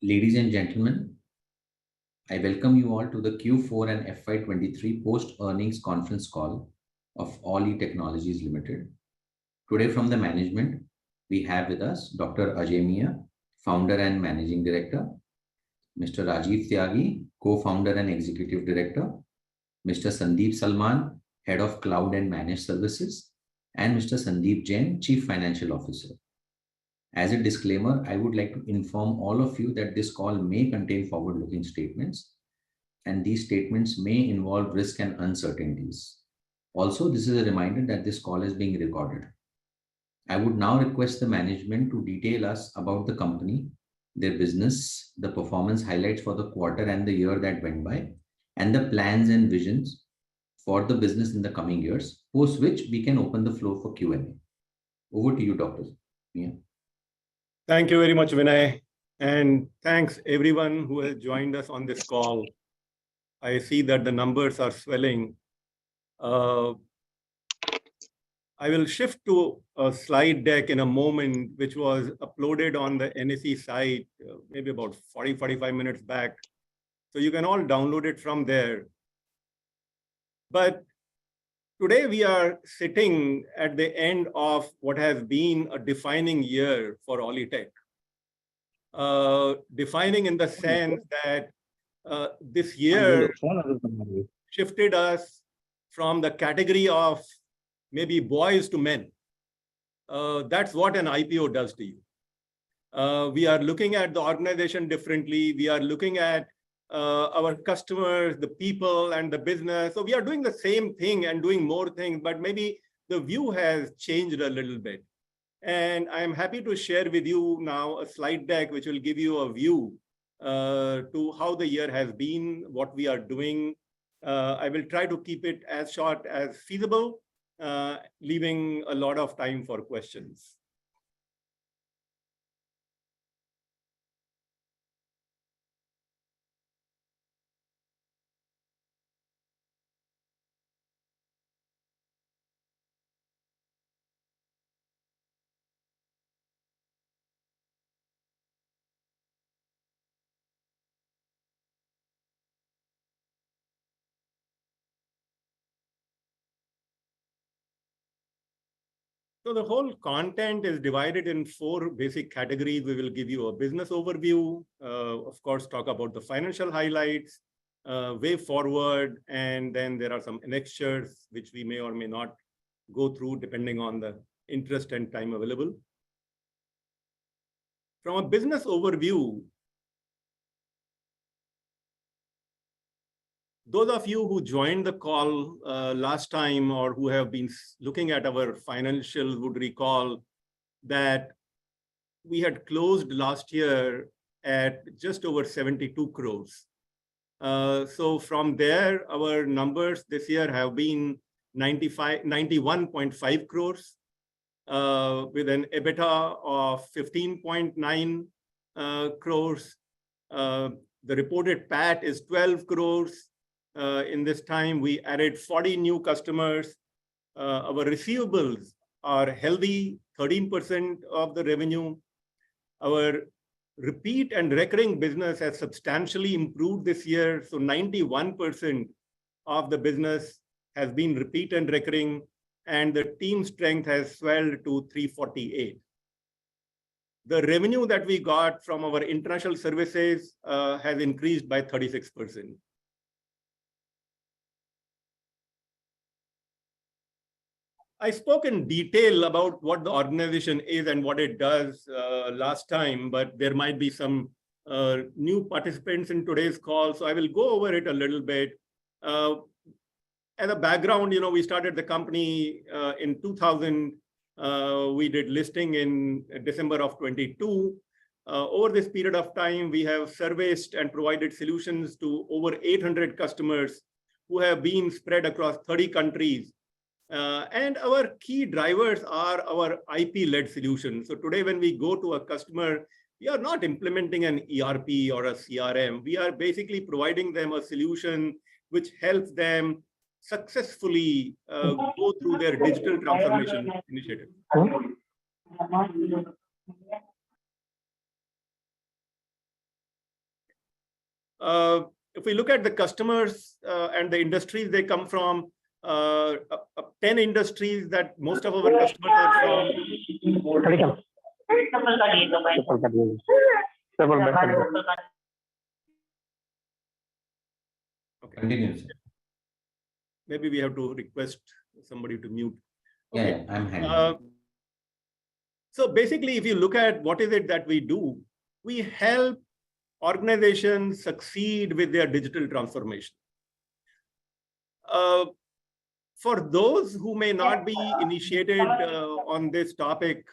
Ladies and gentlemen, I welcome you all to the Q4 and FY23 post-earnings conference call of All Technologies Limited. Today from the management, we have with us Dr. Ajay Mia, Founder and Managing Director, Mr. Rajiv Tyagi, Co-Founder and Executive Director, Mr. Sandeep Salman, Head of Cloud and Managed Services, and Mr. Sandeep Jain, Chief Financial Officer. As a disclaimer, I would like to inform all of you that this call may contain forward-looking statements, and these statements may involve risk and uncertainties. Also, this is a reminder that this call is being recorded. I would now request the management to detail us about the company, their business, the performance highlights for the quarter and the year that went by, and the plans and visions for the business in the coming years, post which we can open the floor for Q&A. Over to you, Dr. Mia. Thank you very much, Vinay. And thanks everyone who has joined us on this call. I see that the numbers are swelling. I will shift to a slide deck in a moment, which was uploaded on the NSE site maybe about 45 minutes back. So you can all download it from there. But today we are sitting at the end of what has been a defining year for Alletec. Defining in the sense that this year shifted us from the category of maybe boys to men. That's what an IPO does to you. We are looking at the organization differently. We are looking at our customers, the people, and the business. So we are doing the same thing and doing more things, but maybe the view has changed a little bit. And I'm happy to share with you now a slide deck which will give you a view to how the year has been, what we are doing. I will try to keep it as short as feasible, leaving a lot of time for questions. So the whole content is divided in 4 basic categories. We will give you a business overview, of course, talk about the financial highlights, way forward, and then there are some annexures which we may or may not go through depending on the interest and time available. From a business overview, those of you who joined the call last time or who have been looking at our financials would recall that we had closed last year at just over 72 crores. So from there, our numbers this year have been 91.5 crores with an EBITDA of 15.9 crores. The reported PAT is 12 crores. In this time, we added 40 new customers. Our receivables are healthy, 13% of the revenue. Our repeat and recurring business has substantially improved this year. So 91% of the business has been repeat and recurring, and the team strength has swelled to 348. The revenue that we got from our international services has increased by 36%. I spoke in detail about what the organization is and what it does last time, but there might be some new participants in today's call, so I will go over it a little bit. As a background, we started the company in 2000. We did listing in December of 22. Over this period of time, we have serviced and provided solutions to over 800 customers who have been spread across 30 countries. And our key drivers are our IP-led solutions. So today, when we go to a customer, we are not implementing an ERP or a CRM. We are basically providing them a solution which helps them successfully go through their digital transformation initiative. If we look at the customers and the industries they come from, 10 industries that most of our customers are from. Okay. Continue, sir. Maybe we have to request somebody to mute. Okay. Okay. I'm handling. So basically, if you look at what is it that we do, we help organizations succeed with their digital transformation. For those who may not be initiated on this topic,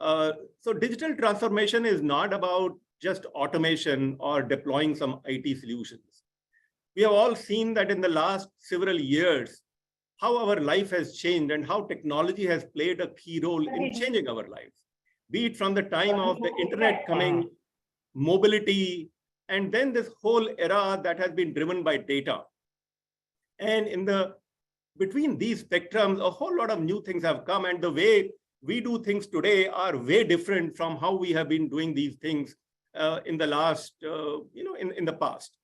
so digital transformation is not about just automation or deploying some IT solutions. We have all seen that in the last several years, how our life has changed and how technology has played a key role in changing our lives, be it from the time of the internet coming, mobility, and then this whole era that has been driven by data. And in the between these spectrums, a whole lot of new things have come, and the way we do things today are way different from how we have been doing these things in the last, in the past.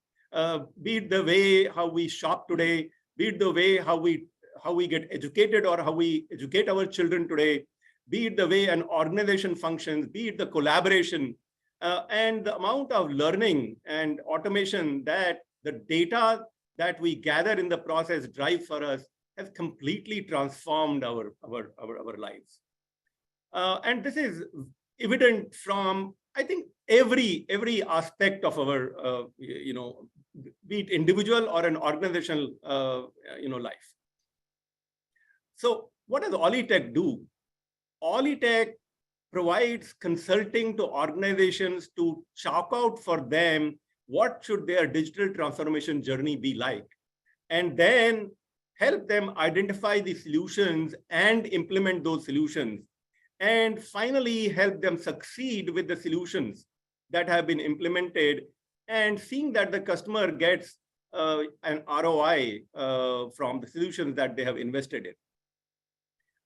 Be it the way how we shop today, be it the way how we get educated or how we educate our children today, be it the way an organization functions, be it the collaboration, and the amount of learning and automation that the data that we gather in the process drive for us has completely transformed our lives. And this is evident from, I think, every aspect of our, be it individual or an organizational, life. So what does Alletec do? Alletec provides consulting to organizations to chalk out for them what should their digital transformation journey be like, and then help them identify the solutions and implement those solutions, and finally help them succeed with the solutions that have been implemented, and seeing that the customer gets an ROI from the solutions that they have invested in.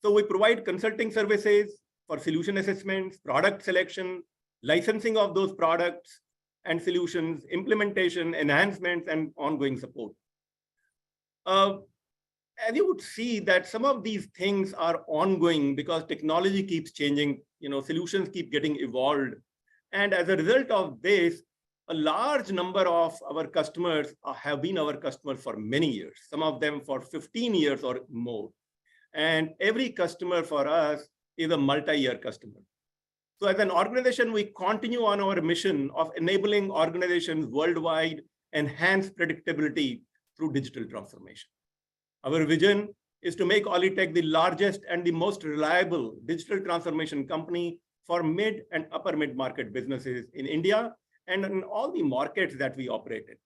So we provide consulting services for solution assessments, product selection, licensing of those products and solutions, implementation, enhancements, and ongoing support. And you would see that some of these things are ongoing because technology keeps changing, solutions keep getting evolved. And as a result of this, a large number of our customers have been our customers for many years, some of them for 15 years or more. And every customer for us is a multi-year customer. So as an organization, we continue on our mission of enabling organizations worldwide enhance predictability through digital transformation. Our vision is to make Alletec the largest and the most reliable digital transformation company for mid and upper mid-market businesses in India and in all the markets that we operate in.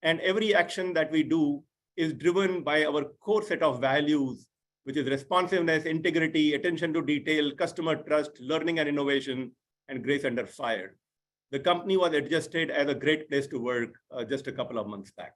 And every action that we do is driven by our core set of values, which is responsiveness, integrity, attention to detail, customer trust, learning and innovation, and grace under fire. The company was adjusted as a great place to work just a couple of months back.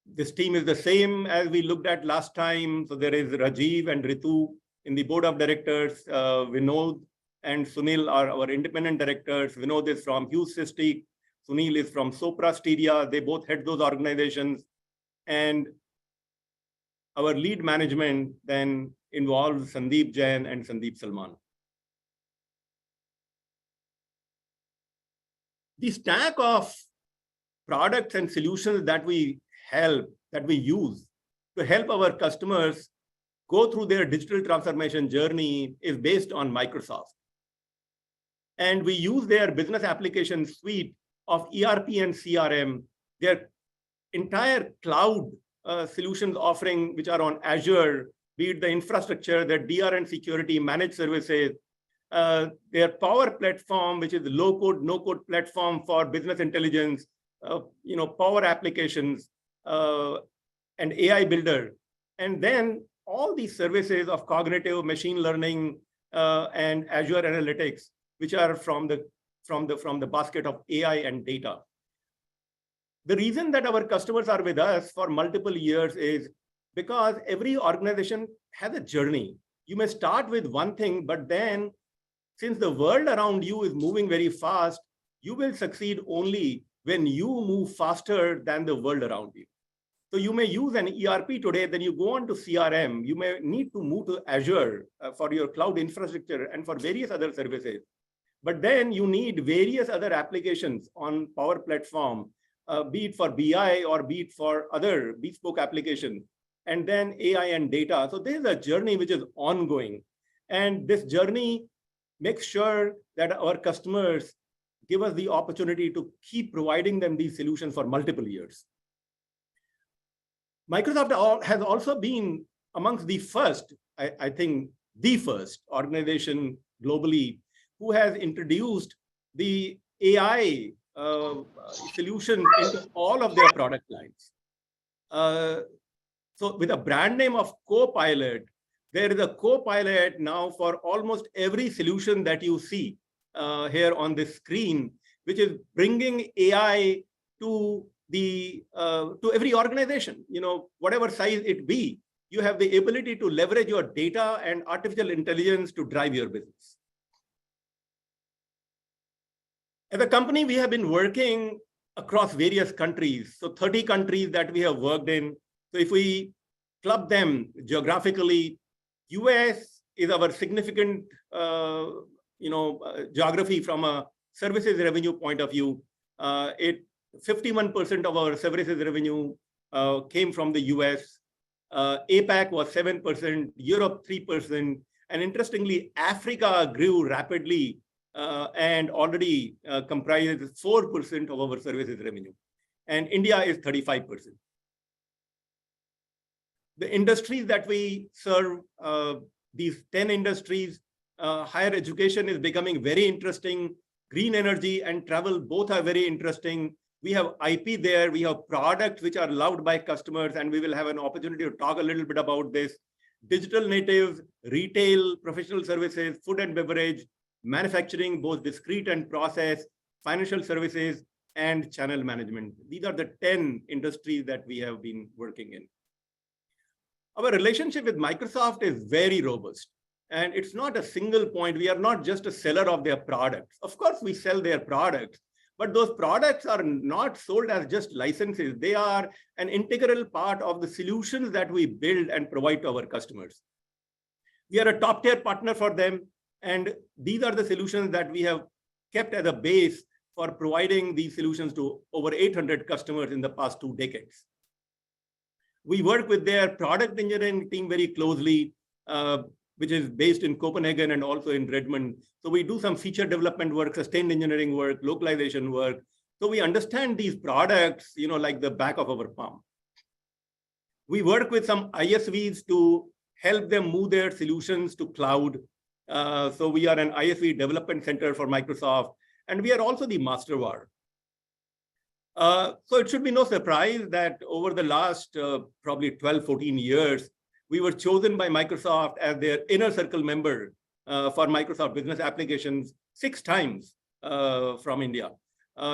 This team is the same as we looked at last time. So there is Rajiv and Ritu in the board of directors. Vinod and Sunil are our independent directors. Vinod is from Hughes System. Sunil is from Sopra Steria. They both head those organizations. And our lead management then involves Sandeep Jain and Sandeep Salman. The stack of products and solutions that we use to help our customers go through their digital transformation journey is based on Microsoft. And we use their business application suite of ERP and CRM, their entire cloud solutions offering, which are on Azure, be it the infrastructure, their DR and security, managed services, their Power Platform, which is the low-code, no-code platform for business intelligence, Power Applications, and AI Builder. And then all these services of cognitive machine learning and Azure Analytics, which are from the basket of AI and data. The reason that our customers are with us for multiple years is because every organization has a journey. You may start with one thing, but then since the world around you is moving very fast, you will succeed only when you move faster than the world around you. So you may use an ERP today, then you go on to CRM. You may need to move to Azure for your cloud infrastructure and for various other services. But then you need various other applications on Power Platform, be it for BI or be it for other bespoke applications, and then AI and data. So this is a journey which is ongoing. And this journey makes sure that our customers give us the opportunity to keep providing them these solutions for multiple years. Microsoft has also been amongst the first, I think, the first organization globally who has introduced the AI solutions into all of their product lines. So with a brand name of Copilot, there is a Copilot now for almost every solution that you see here on this screen, which is bringing AI to every organization, whatever size it be. You have the ability to leverage your data and artificial intelligence to drive your business. As a company, we have been working across various countries. So 30 countries that we have worked in. So if we club them geographically, US is our significant geography from a services revenue point of view. 51% of our services revenue came from the US. APAC was 7%, Europe 3%, and interestingly, Africa grew rapidly and already comprises 4% of our services revenue. And India is 35%. The industries that we serve, these 10 industries, higher education is becoming very interesting. Green energy and travel both are very interesting. We have IP there. We have products which are loved by customers, and we will have an opportunity to talk a little bit about this. Digital natives, retail, professional services, food and beverage, manufacturing, both discrete and process, financial services, and channel management. These are the 10 industries that we have been working in. Our relationship with Microsoft is very robust. And it's not a single point. We are not just a seller of their products. Of course, we sell their products, but those products are not sold as just licenses. They are an integral part of the solutions that we build and provide to our customers. We are a top tier partner for them. And these are the solutions that we have kept as a base for providing these solutions to over 800 customers in the past 2 decades. We work with their product engineering team very closely, which is based in Copenhagen and also in Redmond. So we do some feature development work, sustained engineering work, localization work. So we understand these products, like the back of our palm. We work with some ISVs to help them move their solutions to cloud. So we are an ISV development center for Microsoft, and we are also the master VAR. So it should be no surprise that over the last probably 12, 14 years, we were chosen by Microsoft as their inner circle member for Microsoft Business Applications 6 times from India.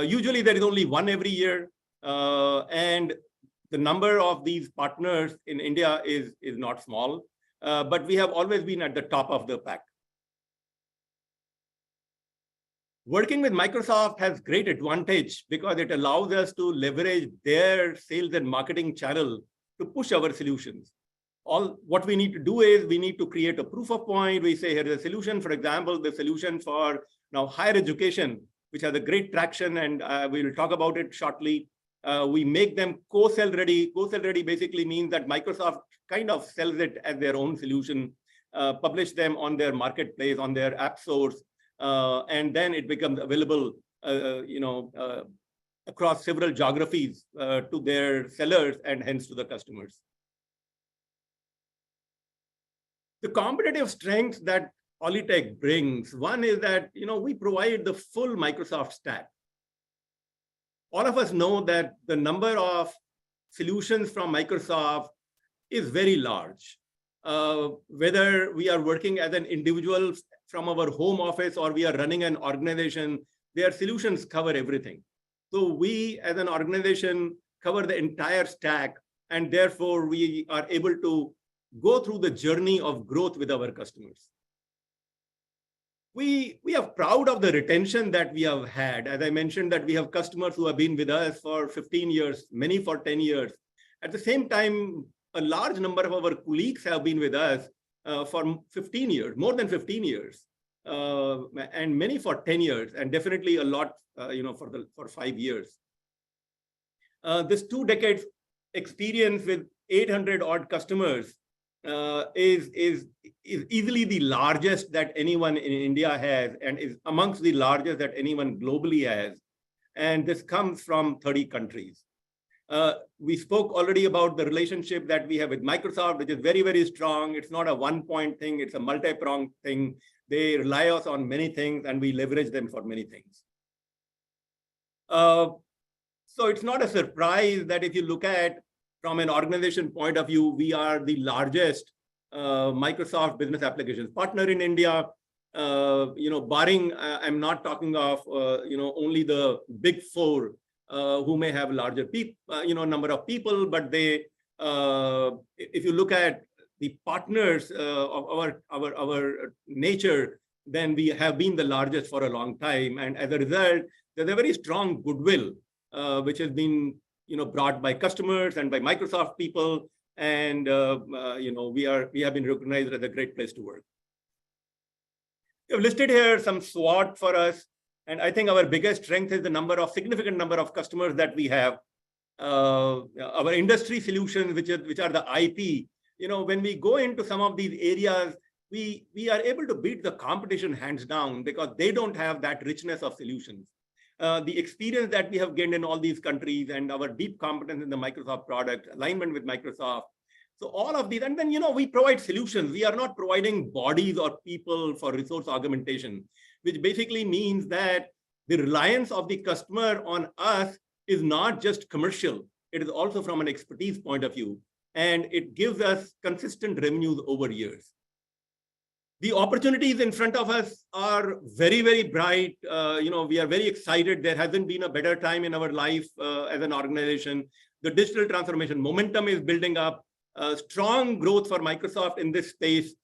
Usually there is only one every year, and the number of these partners in India is not small, but we have always been at the top of the pack. Working with Microsoft has great advantage because it allows us to leverage their sales and marketing channel to push our solutions. All what we need to do is we need to create a proof of point. We say here's a solution, for example, the solution for now higher education, which has a great traction, and we will talk about it shortly. We make them co-sell ready. Co-sell ready basically means that Microsoft kind of sells it as their own solution, publish them on their marketplace, on their app source, and then it becomes available, across several geographies to their sellers and hence to the customers. The competitive strengths that Alletec brings, one is that we provide the full Microsoft stack. All of us know that the number of solutions from Microsoft is very large. Whether we are working as an individual from our home office or we are running an organization, their solutions cover everything. So we as an organization cover the entire stack, and therefore we are able to go through the journey of growth with our customers. we are proud of the retention that we have had. As I mentioned, that we have customers who have been with us for 15 years, many for 10 years. At the same time, a large number of our colleagues have been with us for 15 years, more than 15 years, and many for 10 years, and definitely a lot, for 5 years. This 2 decades experience with 800 odd customers is easily the largest that anyone in India has, and is amongst the largest that anyone globally has. And this comes from 30 countries. We spoke already about the relationship that we have with Microsoft, which is very, very strong. It's not a one-point thing, it's a multi-pronged thing. They rely us on many things, and we leverage them for many things. So it's not a surprise that if you look at from an organization point of view, we are the largest Microsoft business applications partner in India. Barring, I'm not talking of, only the big 4 who may have larger number of people, but they, if you look at the partners of our nature, then we have been the largest for a long time. And as a result, there's a very strong goodwill, which has been, brought by customers and by Microsoft people. And, we have been recognized as a great place to work. We have listed here some SWOT for us. And I think our biggest strength is the significant number of customers that we have. Our industry solutions, which are the IP, when we go into some of these areas, we are able to beat the competition hands down because they don't have that richness of solutions. The experience that we have gained in all these countries and our deep competence in the Microsoft product, alignment with Microsoft. So all of these, and then, we provide solutions. We are not providing bodies or people for resource augmentation, which basically means that the reliance of the customer on us is not just commercial. It is also from an expertise point of view, and it gives us consistent revenues over years. The opportunities in front of us are very, very bright. We are very excited. There hasn't been a better time in our life as an organization. The digital transformation momentum is building up. Strong growth for Microsoft in this space.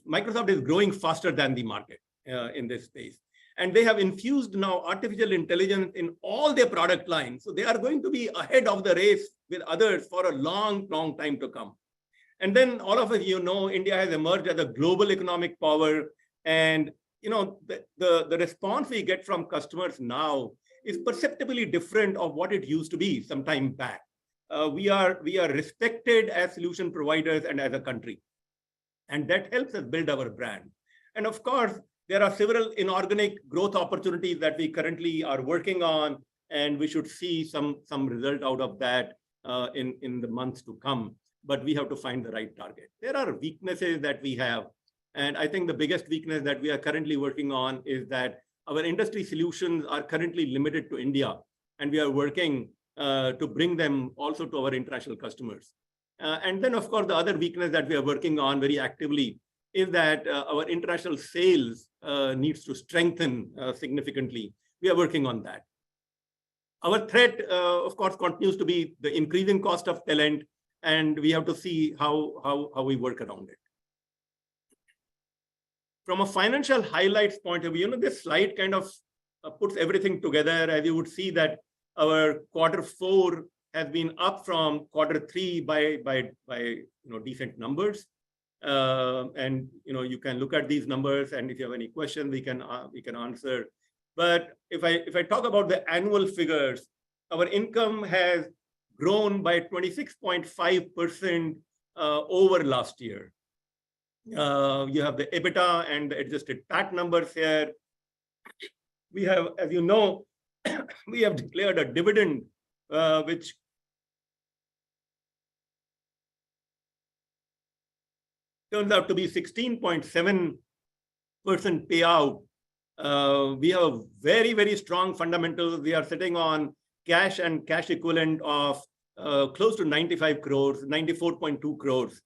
Microsoft is growing faster than the market in this space. And they have infused now artificial intelligence in all their product lines. So they are going to be ahead of the race with others for a long, long time to come. And then all of us, India has emerged as a global economic power. And, the response we get from customers now is perceptibly different of what it used to be some time back. We are respected as solution providers and as a country. And that helps us build our brand. And of course, there are several inorganic growth opportunities that we currently are working on, and we should see some result out of that in the months to come. But we have to find the right target. There are weaknesses that we have. And I think the biggest weakness that we are currently working on is that our industry solutions are currently limited to India. And we are working to bring them also to our international customers. And then, of course, the other weakness that we are working on very actively is that our international sales needs to strengthen significantly. We are working on that. Our threat, of course, continues to be the increasing cost of talent, and we have to see how we work around it. From a financial highlights point of view, this slide kind of puts everything together. As you would see that our Q4 has been up from Q3 by decent numbers. And you can look at these numbers, and if you have any questions, we can answer. But if I talk about the annual figures, our income has grown by 26.5% over last year. You have the EBITDA and the adjusted PAT numbers here. We have, as you know, we have declared a dividend, which turns out to be 16.7% payout. We have very, very strong fundamentals. We are sitting on cash and cash equivalent of close to 95 crores, 94.2 crores.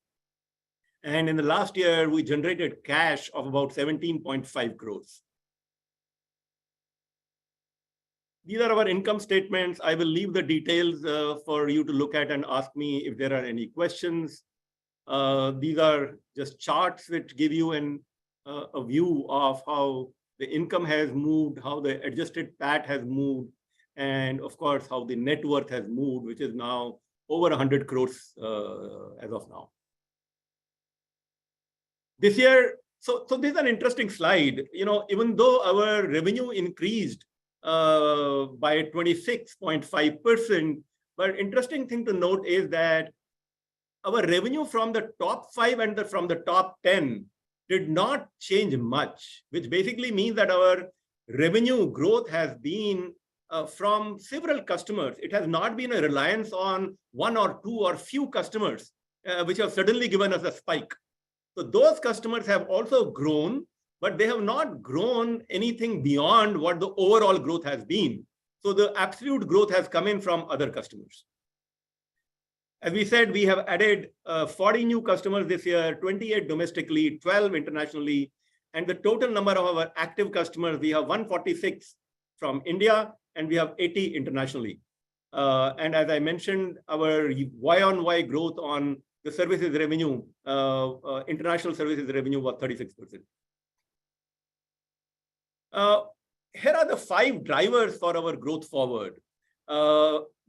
And in the last year, we generated cash of about 17.5 crores. These are our income statements. I will leave the details for you to look at and ask me if there are any questions. These are just charts which give you a view of how the income has moved, how the adjusted PAT has moved, and of course, how the net worth has moved, which is now over 100 crores as of now. This year, so this is an interesting slide. Even though our revenue increased by 26.5%, but interesting thing to note is that our revenue from the top 5 and from the top 10 did not change much, which basically means that our revenue growth has been from several customers. It has not been a reliance on one or two or few customers, which have suddenly given us a spike. So those customers have also grown, but they have not grown anything beyond what the overall growth has been. So the absolute growth has come in from other customers. As we said, we have added 40 new customers this year, 28 domestically, 12 internationally. And the total number of our active customers, we have 146 from India, and we have 80 internationally. And as I mentioned, our Y-on-Y growth on the services revenue, international services revenue was 36%. Here are the 5 drivers for our growth forward.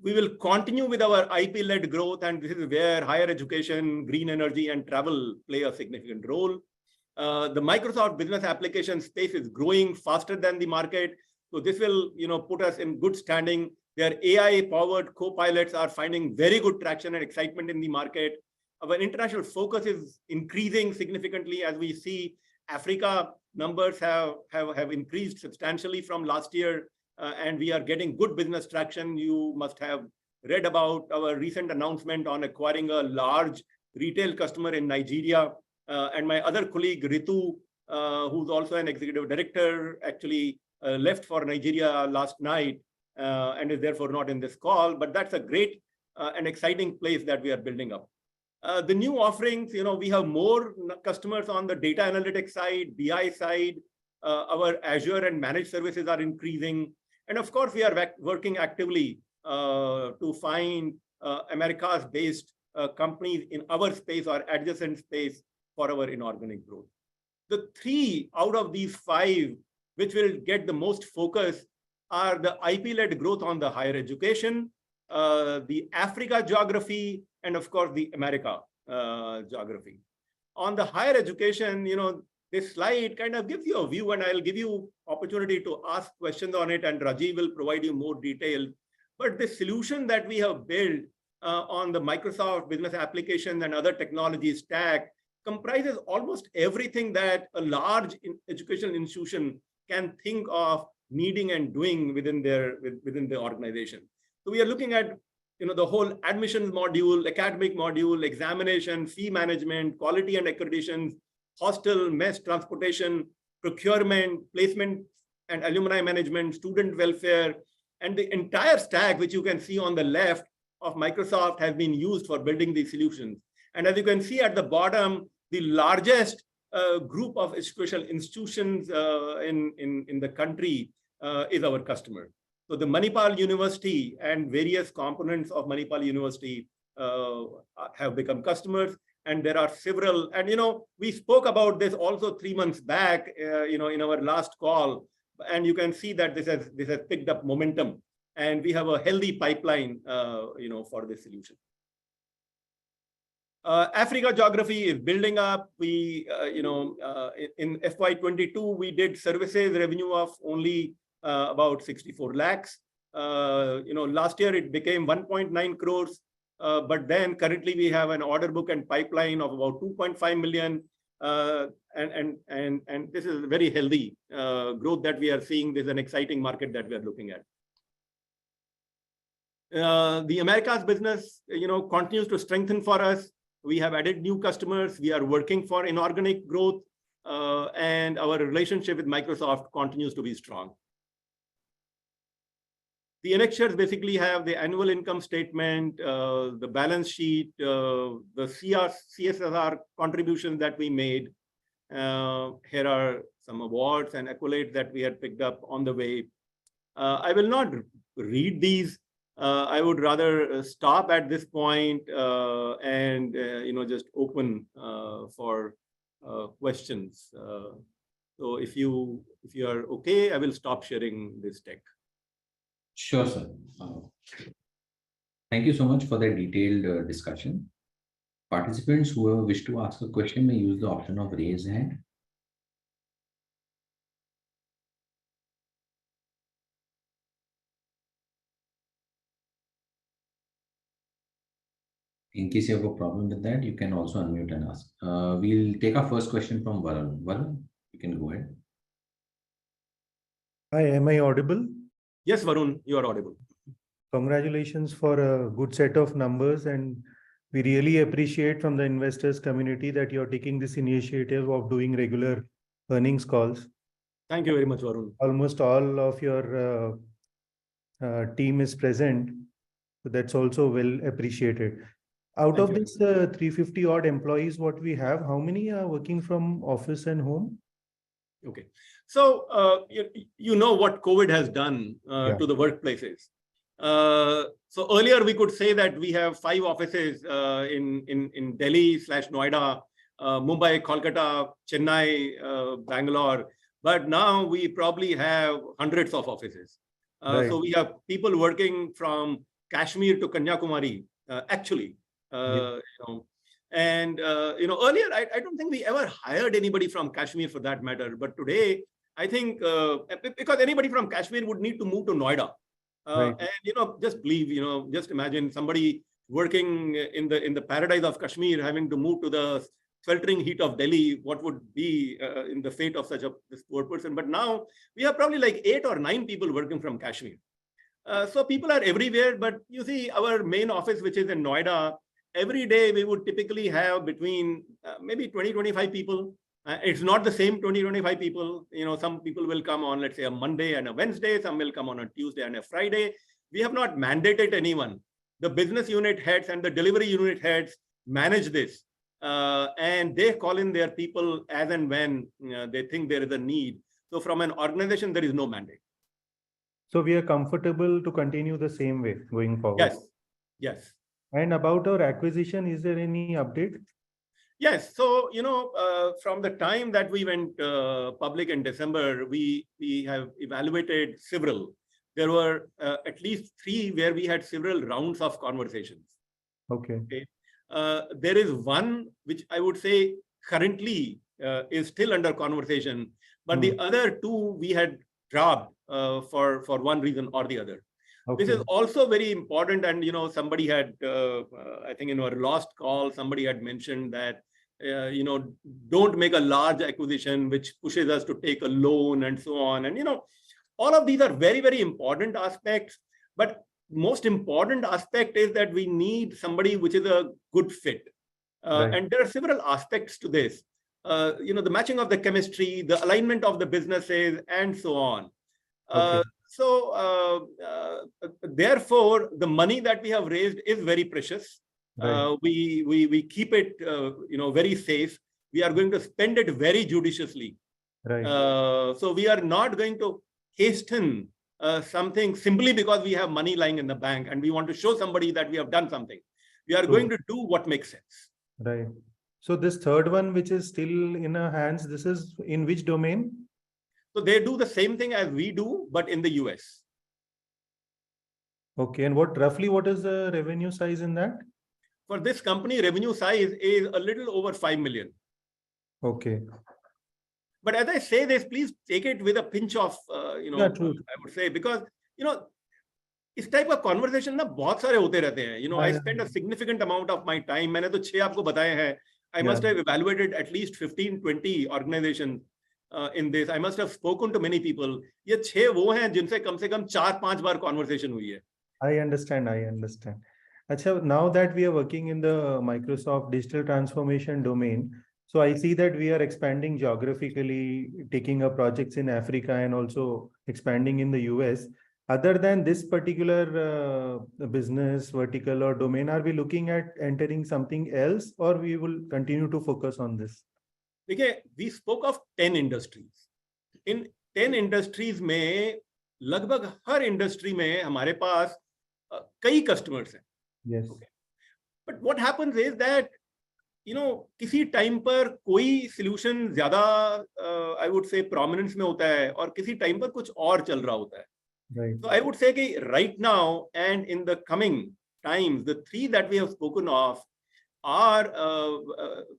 We will continue with our IP-led growth, and this is where higher education, green energy, and travel play a significant role. The Microsoft business application space is growing faster than the market. So this will, put us in good standing. Their AI-powered co-pilots are finding very good traction and excitement in the market. Our international focus is increasing significantly as we see Africa numbers have increased substantially from last year, and we are getting good business traction. You must have read about our recent announcement on acquiring a large retail customer in Nigeria. And my other colleague, Ritu, who's also an executive director, actually left for Nigeria last night and is therefore not in this call. But that's a great and exciting place that we are building up. The new offerings, we have more customers on the data analytics side, BI side. Our Azure and managed services are increasing. And of course, we are working actively to find Americas-based companies in our space or adjacent space for our inorganic growth. The 3 out of these 5, which will get the most focus, are the IP-led growth on the higher education, the Africa geography, and of course, the America geography. On the higher education, this slide kind of gives you a view, and I'll give you opportunity to ask questions on it, and Rajiv will provide you more detail. But the solution that we have built on the Microsoft business application and other technology stack comprises almost everything that a large educational institution can think of needing and doing within the organization. So we are looking at the whole admissions module, academic module, examination, fee management, quality and accreditation, hostel, mess, transportation, procurement, placement and alumni management, student welfare, and the entire stack, which you can see on the left of Microsoft, has been used for building these solutions. And as you can see at the bottom, the largest group of educational institutions in the country is our customer. So the Manipal University and various components of Manipal University have become customers. And there are several, and we spoke about this also 3 months back, in our last call, and you can see that this has picked up momentum, and we have a healthy pipeline, for this solution. Africa geography is building up. We, in FY22, we did services revenue of only about 64 lakhs. Last year it became 1.9 crores. But then currently we have an order book and pipeline of about 2.5 million. And this is very healthy growth that we are seeing. This is an exciting market that we are looking at. The Americas business, continues to strengthen for us. We have added new customers. We are working for inorganic growth, and our relationship with Microsoft continues to be strong. The annexures basically have the annual income statement, the balance sheet, the CSR contributions that we made. Here are some awards and accolades that we had picked up on the way. I will not read these. I would rather stop at this point and just open for questions. So if you are okay, I will stop sharing this deck. Sure, sir. Thank you so much for the detailed discussion. Participants who wish to ask a question may use the option of raise hand. In case you have a problem with that, you can also unmute and ask. We'll take our first question from Varun. Varun, you can go ahead. Hi, am I audible? Yes, Varun, you are audible. Congratulations for a good set of numbers, and we really appreciate from the investors community that you're taking this initiative of doing regular earnings calls. Thank you very much, Varun. Almost all of your team is present, so that's also well appreciated. Out Thank of you. this 350 odd employees, what we have, how many are working from office and home? Okay. So, you know what COVID has done Yeah. to the workplaces. So earlier we could say that we have 5 offices in Delhi / Noida, Mumbai, Kolkata, Chennai, Bangalore. But now we probably have hundreds of offices. Right. So we have people working from Kashmir to Kanyakumari, actually. Yeah. And earlier I don't think we ever hired anybody from Kashmir for that matter. But today, I think because anybody from Kashmir would need to move to Noida. Right. And just believe, just imagine somebody working in the paradise of Kashmir having to move to the sweltering heat of Delhi. What would be in the fate of this poor person? But now we have probably like 8 or 9 people working from Kashmir. So people are everywhere. But you see, our main office, which is in Noida, every day we would typically have between maybe 20-25 people. It's not the same 20-25 people. Some people will come on, let's say, a Monday and a Wednesday. Some will come on a Tuesday and a Friday. We have not mandated anyone. The business unit heads and the delivery unit heads manage this. And they call in their people as and when they think there is a need. So from an organization, there is no mandate. So we are comfortable to continue the same way going forward? Yes. Yes. And about our acquisition, is there any update? Yes. So, from the time that we went public in December, we have evaluated several. There were at least 3 where we had several rounds of conversations. Okay. There is one which I would say currently is still under conversation, but the other 2 we had dropped for one reason or the other. Okay. This is also very important. And, somebody had, I think in our last call, somebody had mentioned that, don't make a large acquisition, which pushes us to take a loan and so on. And, all of these are very, very important aspects. But most important aspect is that we need somebody which is a good fit. Right. And there are several aspects to this, the matching of the chemistry, the alignment of the businesses, and so on. Okay. So therefore, the money that we have raised is very precious. Right. We keep it, very safe. We are going to spend it very judiciously. Right. So we are not going to hasten something simply because we have money lying in the bank and we want to show somebody that we have done something. We are going to do what makes sense. Right. So this third one, which is still in our hands, this is in which domain? So they do the same thing as we do, but in the US. Okay. And roughly what is the revenue size in that? For this company, revenue size is a little over 5 million. Okay. But as I say this, please take it with a pinch of, yeah, true. I would say, because, इस type of conversation ना बहुत सारे होते रहते हैं. I spend a significant amount of my time. मैंने तो 6 आपको बताए हैं. I must have evaluated at least 15-20 organizations in this. I must have spoken to many people. ये 6 वो हैं जिनसे कम से कम 4-5 बार conversation हुई है. I understand. Achha, now that we are working in the Microsoft digital transformation domain, so I see that we are expanding geographically, taking up projects in Africa and also expanding in the US. Other than this particular business vertical or domain, are we looking at entering something else, or we will continue to focus on this? Okay, we spoke of 10 industries. In 10 industries में लगभग हर industry में हमारे पास कई customers हैं. Yes. Okay. But what happens is that किसी time पर कोई solution ज़्यादा I would say prominence में होता है और किसी टाइम पर कुछ और चल रहा होता है. Right. So I would say कि right now and in the coming times, the three that we have spoken of are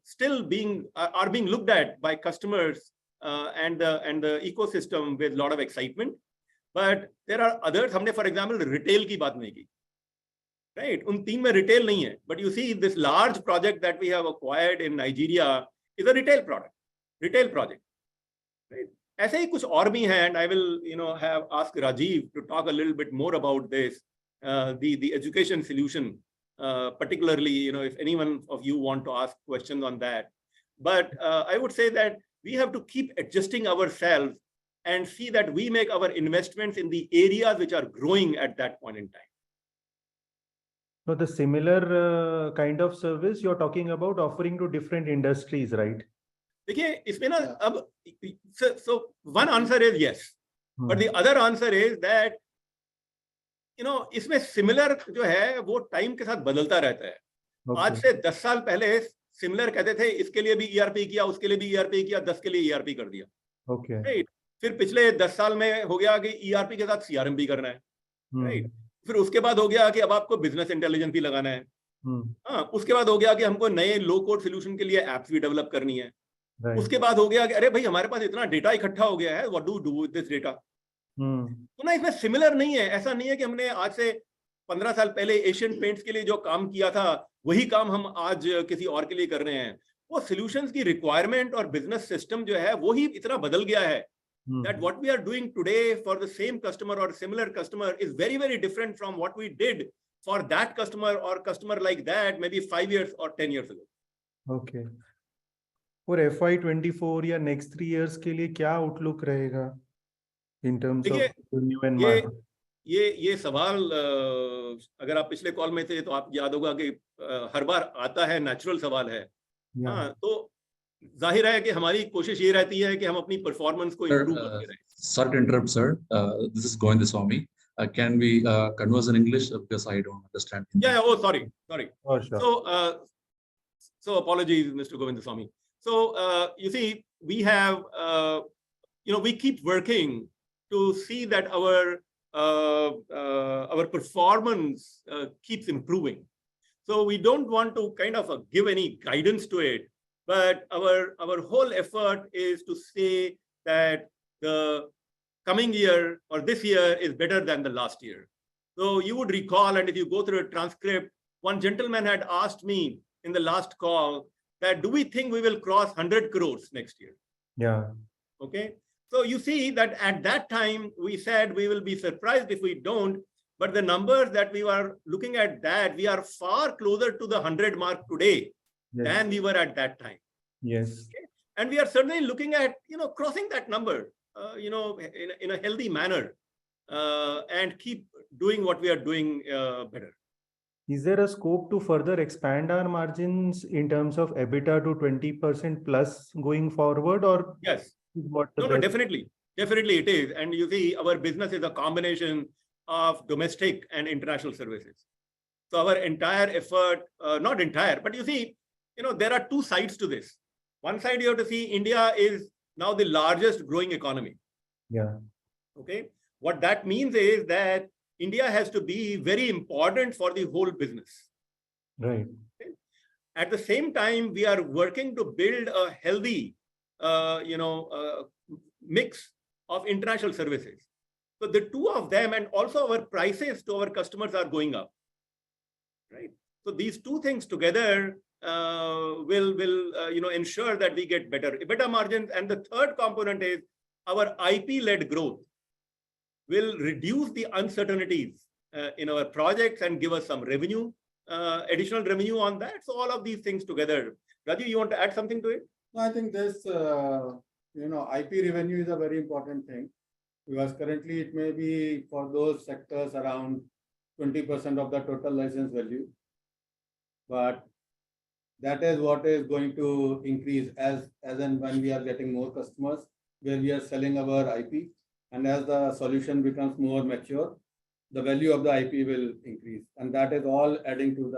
still being looked at by customers and the ecosystem with a lot of excitement. But there are others. हमने for example retail की बात नहीं की, right? उन तीन में retail नहीं है. But you see this large project that we have acquired in Nigeria is a retail project, right? ऐसे ही कुछ और भी हैं, and I will have asked Rajiv to talk a little bit more about this, the education solution, particularly if anyone of you want to ask questions on that. But I would say that we have to keep adjusting ourselves and see that we make our investments in the areas which are growing at that point in time. So the similar kind of service you're talking about offering to different industries, right? देखिए इसमें ना अब so one answer is yes, but the other answer is that इसमें similar जो है वो time के साथ बदलता रहता है. आज से 10 साल पहले सिमिलर कहते थे इसके लिए भी ईआरपी किया, उसके लिए भी ईआरपी किया, 10 के लिए ईआरपी कर दिया. ओके. राइट. फिर पिछले 10 साल में हो गया कि ईआरपी के साथ सीआरएम भी करना है. राइट. फिर उसके बाद हो गया कि अब आपको बिजनेस इंटेलिजेंस भी लगाना है. हाँ, उसके बाद हो गया कि हमको नए लो कोड सोल्यूशन के लिए एप्स भी डेवलप करनी है. उसके बाद हो गया कि अरे भाई हमारे पास इतना डेटा इकट्ठा हो गया है, what do do with this data. तो ना इसमें सिमिलर नहीं है. ऐसा नहीं है कि हमने आज से 15 साल पहले एशियन पेंट्स के लिए जो काम किया था वही काम हम आज किसी और के लिए कर रहे हैं. वो सॉल्यूशंस की रिक्वायरमेंट और बिजनेस सिस्टम जो है वो ही इतना बदल गया है that what we are doing today for the same customer or similar customer is very very different from what we did for that customer or customer like that maybe 5 years or 10 years ago. Okay. और FY24 या next 3 years के लिए क्या outlook रहेगा in terms of revenue and margin? ये सवाल अगर आप पिछले कॉल में थे तो आप याद होगा कि हर बार आता है, नेचुरल सवाल है. हाँ, तो जाहिर है कि हमारी कोशिश ये रहती है कि हम अपनी परफॉर्मेंस को इंप्रूव करते रहें. Sorry to interrupt, sir. This is Govind Swami. Can we converse in English because I don't understand Hindi? Yeah. Oh, sorry. Oh, sure. So apologies, Mr. Govind Swami. So you see, we have we keep working to see that our performance keeps improving. So we don't want to kind of give any guidance to it, but our whole effort is to say that the coming year or this year is better than the last year. So you would recall, and if you go through a transcript, one gentleman had asked me in the last call that do we think we will cross 100 crores next year? Yeah. Okay. So you see that at that time we said we will be surprised if we don't, but the numbers that we were looking at, that we are far closer to the 100 mark today than we were at that time. Yes. Okay? And we are certainly looking at crossing that number in a healthy manner and keep doing what we are doing better. Is there a scope to further expand our margins in terms of EBITDA to 20% plus going forward, or yes? No, definitely it is. And you see, our business is a combination of domestic and international services. So our entire effort, not entire, but you see, there are two sides to this. One side you have to see India is now the largest growing economy. Yeah. Okay. What that means is that India has to be very important for the whole business. Right. Okay? At the same time, we are working to build a healthy, mix of international services. So the two of them, and also our prices to our customers are going up. Right. So these two things together will ensure that we get better EBITDA margins. And the third component is our IP-led growth will reduce the uncertainties in our projects and give us some revenue, additional revenue on that. So all of these things together. Rajiv, you want to add something to it? No, I think this, IP revenue is a very important thing, because currently it may be for those sectors around 20% of the total license value. But that is what is going to increase as and when we are getting more customers where we are selling our IP. And as the solution becomes more mature, the value of the IP will increase. And that is all adding to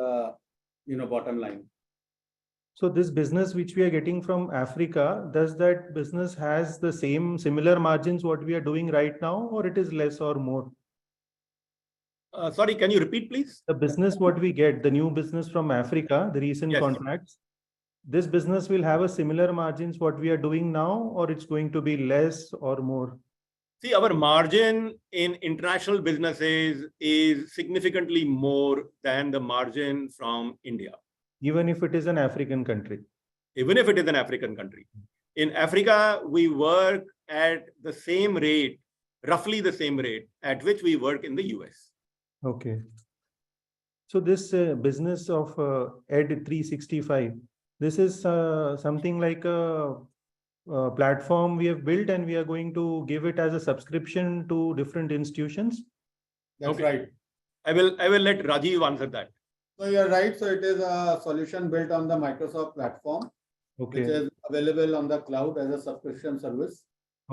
the bottom line. So this business which we are getting from Africa, does that business has the similar margins what we are doing right now, or it is less or more? Sorry, can you repeat, please? The business what we get, the new business from Africa, the recent Yes. contracts, this business will have a similar margins what we are doing now, or it's going to be less or more? See, our margin in international businesses is significantly more than the margin from India, Even if it is an African country. even if it is an African country. In Africa, we work at the same rate, roughly the same rate at which we work in the US. Okay. So this business of Ed 365, this is something like a platform we have built, and we are going to give it as a subscription to different institutions. That's Okay. right. I will let Rajiv answer that. So you're right. So it is a solution built on the Microsoft platform, which Okay. is available on the cloud as a subscription service.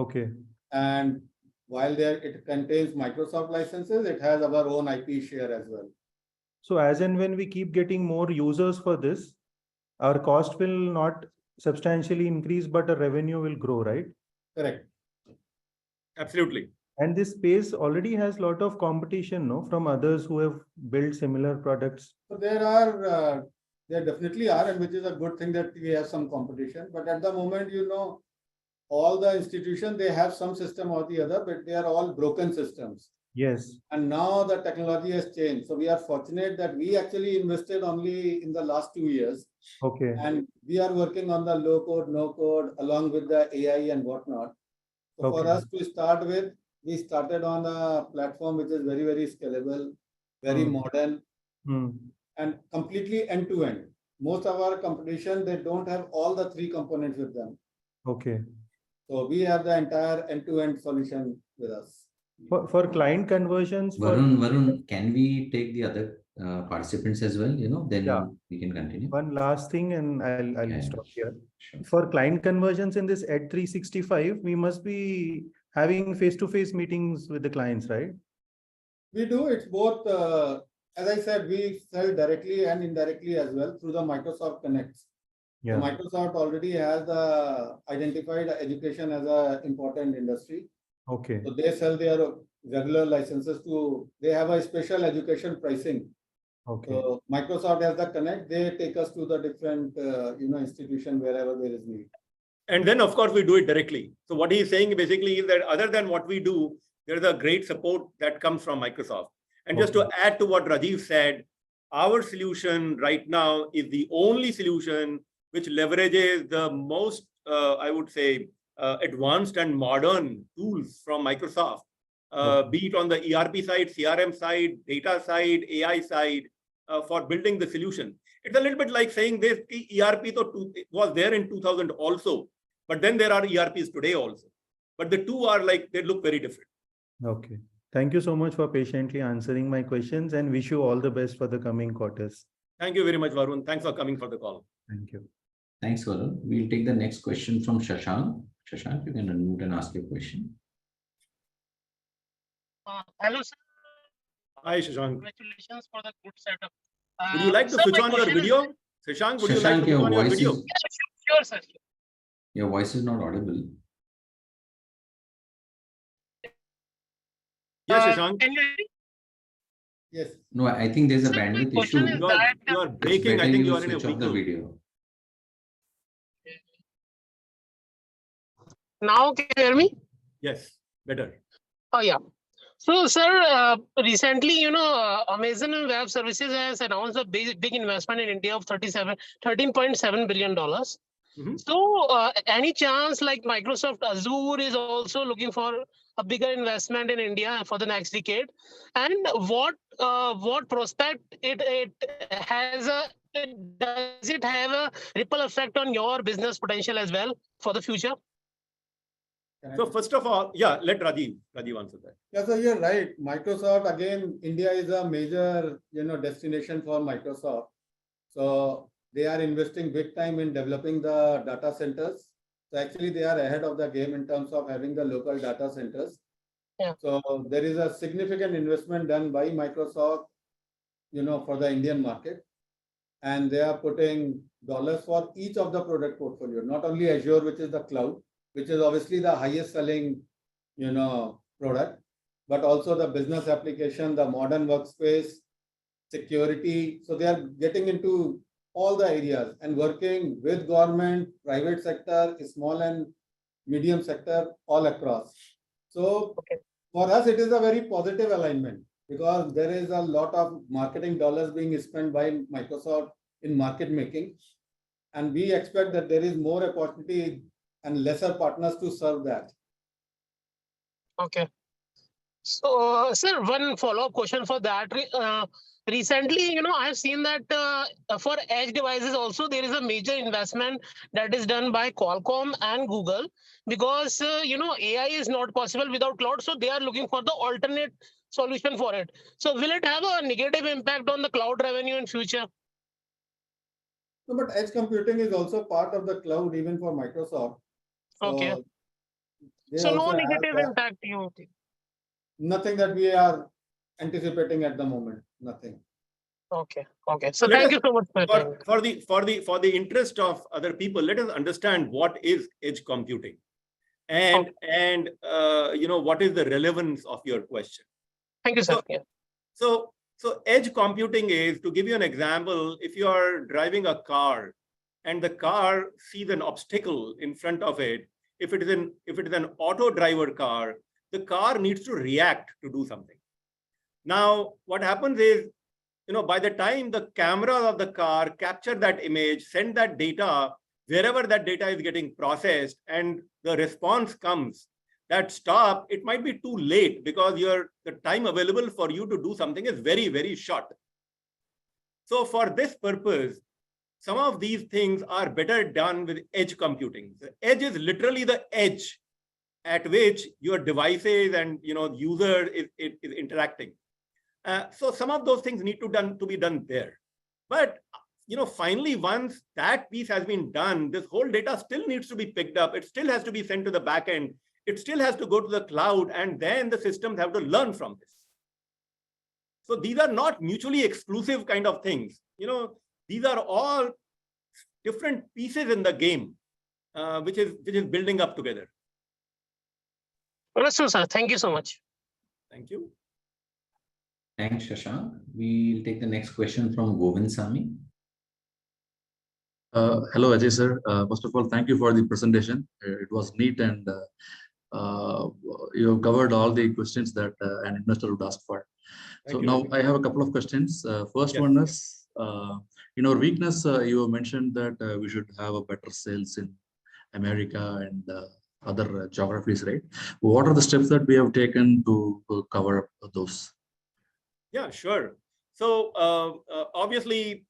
Okay. And while there it contains Microsoft licenses, it has our own IP share as well. So as and when we keep getting more users for this, our cost will not substantially increase, but our revenue will grow, right? Correct. Absolutely. And this space already has a lot of competition, no, from others who have built similar products. So there definitely are, and which is a good thing that we have some competition. But at the moment, all the institutions, they have some system or the other, but they are all broken systems. Yes. And now the technology has changed. So we are fortunate that we actually invested only in the last 2 years. Okay. And we are working on the low code, no code, along with the AI and whatnot. So for Okay. us to start with, we started on a platform which is very, very scalable, very modern, and completely end to end. Most of our competition, they don't have all the 3 components with them. Okay. So we have the entire end to end solution with us. For client conversions, Varun, can we take the other participants as well? Then Yeah. we can continue. one last thing, and I'll Yeah, stop here. Sure. For client conversions in this Ed 365, we must be having face-to-face meetings with the clients, right? We do. It's both. As I said, we sell directly and indirectly as well through the Microsoft Connects. Yeah. So Microsoft already has identified education as an important industry. Okay. So they sell their regular licenses they have a special education pricing. Okay. So Microsoft has the Connect. They take us to the different, institution wherever there is need. And then, of course, we do it directly. So what he's saying basically is that other than what we do, there is a great support that comes from Microsoft. And just to add to what Rajiv said, our solution right now is the only solution which leverages the most, I would say, advanced and modern tools from Microsoft, be it on the ERP side, CRM side, data side, AI side, for building the solution. It's a little bit like saying this ERP was there in 2000 also, but then there are ERPs today also. But the two are they look very different. Okay. Thank you so much for patiently answering my questions, and wish you all the best for the coming quarters. Thank you very much, Varun. Thanks for coming for the call. Thank you. Thanks, Varun. We'll take the next question from Shashank. Shashank, you can unmute and ask your question. Hello, sir. Hi, Shashank. Congratulations for the good setup. Would you like to switch on your video? Shashank, would you like to switch on your video? Sure, sir. Your voice is not audible. Yes, Shashank. Can you hear me? Yes. No, I think there's a Sir, my bandwidth question issue. is that You are It's breaking. I better think you you are in a switch off the vehicle. video. now can you hear me? Yes, better. Oh, yeah. So, sir, recently, Amazon Web Services has announced a big investment in India of $13.7 billion. Mhm. So, any chance like Microsoft Azure is also looking for a bigger investment in India for the next decade? And what prospect it has does it have a ripple effect on your business potential as well for the future? So first of all, yeah, let Rajiv answer that. Yeah, so you're right. Microsoft, again, India is a major, destination for Microsoft. So they are investing big time in developing the data centers. So actually they are ahead of the game in terms of having the local data centers. Yeah. So there is a significant investment done by Microsoft, for the Indian market. and they are putting dollars for each of the product portfolio, not only Azure, which is the cloud, which is obviously the highest selling, product, but also the business application, the modern workspace, security. So they are getting into all the areas and working with government, private sector, small and medium sector, all across. So for us, it is a very positive alignment because there is a lot of marketing dollars being spent by Microsoft in market making. And we expect that there is more opportunity and lesser partners to serve that. Okay. So, sir, one follow-up question for that. Recently, I have seen that for edge devices also there is a major investment that is done by Qualcomm and Google because AI is not possible without cloud, so they are looking for the alternate solution for it. So, will it have a negative impact on the cloud revenue in future? No, but edge computing is also part of the cloud, even for Microsoft. So Okay. they So, no also have negative that. impact, you think? Nothing that we are anticipating at the moment. Nothing. Okay. Okay. So, let thank us- you so much for your time. For the interest of other people, let us understand what is edge computing, and what is the relevance of your question. Thank you, sir. So, Yeah. So edge computing is, to give you an example, if you are driving a car and the car sees an obstacle in front of it, if it is an auto driver car, the car needs to react to do something. Now, what happens is, by the time the camera of the car capture that image, send that data, wherever that data is getting processed and the response comes, that stop, it might be too late because the time available for you to do something is very, very short. So for this purpose, some of these things are better done with edge computing. The edge is literally the edge at which your devices and user is interacting. So some of those things need to be done there. But finally, once that piece has been done, this whole data still needs to be picked up. It still has to be sent to the backend. It still has to go to the cloud, and then the systems have to learn from this. So these are not mutually exclusive kind of things. These are all different pieces in the game, which is building up together. Understood, sir. Thank you so much. Thank you. Thanks, Shashank. We'll take the next question from Govind Sami. Hello, Ajay sir. First of all, thank you for the presentation. It was neat and you have covered all the questions that an investor would ask for. Thank So you. now I have a couple of questions. First one is, in our weakness, you mentioned that we should have a better sales in America and other geographies, right? What are the steps that we have taken to cover up those? Yeah, sure. So obviously,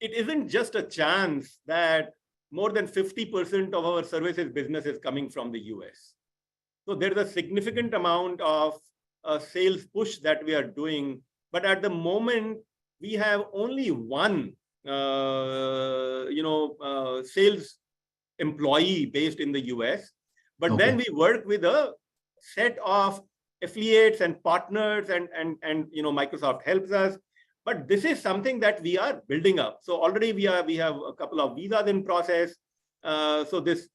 it isn't just a chance that more than 50% of our services business is coming from the US. So there's a significant amount of sales push that we are doing. But at the moment, we have only one sales employee based in the US. But then we work with a set of affiliates and partners, and Microsoft helps us. But this is something that we are building up. So already we have a couple of visas in process. So this